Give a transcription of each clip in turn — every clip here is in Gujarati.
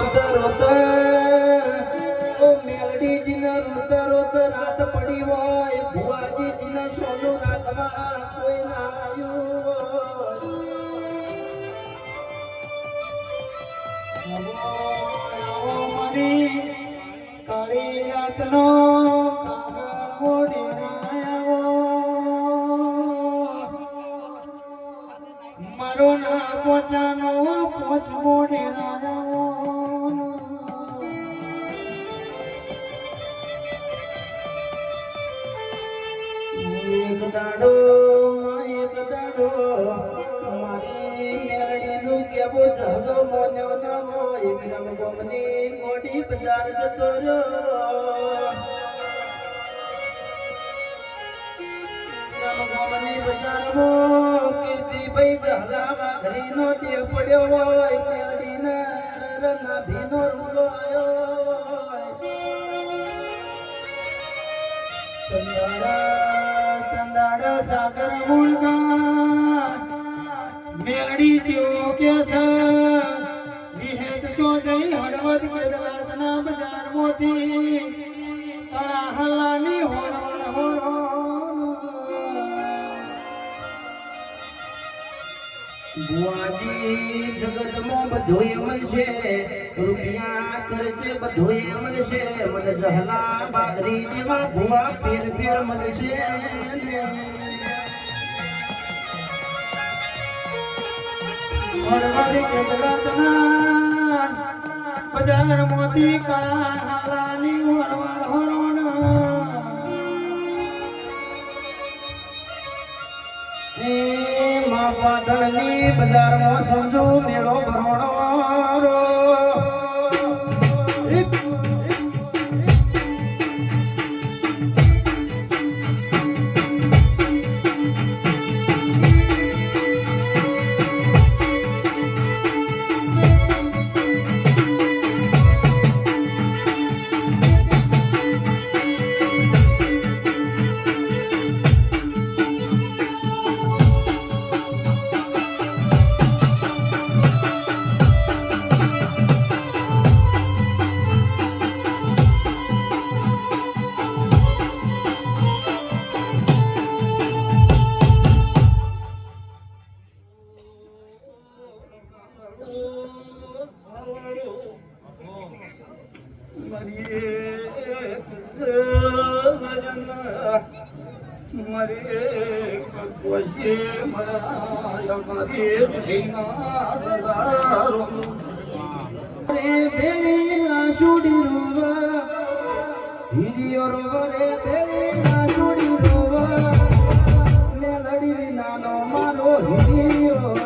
રોતા રોતા ઓ મેલડીજીના રોતા રોતા રાત પડી હોય ભુવાજીજીના સોનું રાખવા કોઈ ના આવ્યું મારી કાળી રાતનો કાગળો ડેરાયો મારો ના પોચાનો પોચમો ડેરાયો એક દાડો મારી મેલડીનું કેવો જહલો મોન્યો ન હોય વિરમ ગોમની મોટી બજાર જતો રહ્યો વિરમ ગોમની બજારમાં કીર્તિભાઈ જહલા વાઘરીનો દેહ પડ્યો હોય મેલડીના નાભીનો રૂડો આવ્યો ચંદાડા સાગર મુળગા મેલડી જેવો કેસ વિહેત ચો જઈ હળવદ કેદલાતના બજાર મોતી તળા હલ્લાની હોરવણ હોરણ બુઆજી જગતમાં બધુંય મળશે રૂપિયા ખર્ચે બધુંય મળશે મને જહલા બાદરી જેવા ભુવા ફેર ફેર મળશે હળવદ કેદલાતના બજાર મોતી તળા હલ્લાની હોરવણ હોરણ પાટણની બજારમાં સમજો મેળો ભરણો મેલડી વિનાનો મારો હિરિયો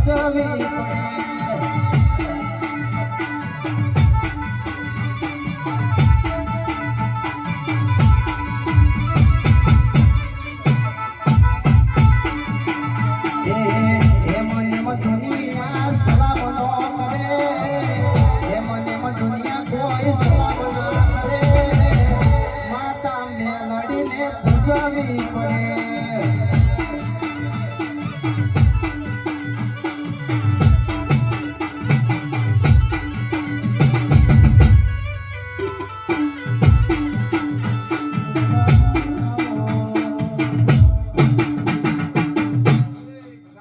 પૂજવી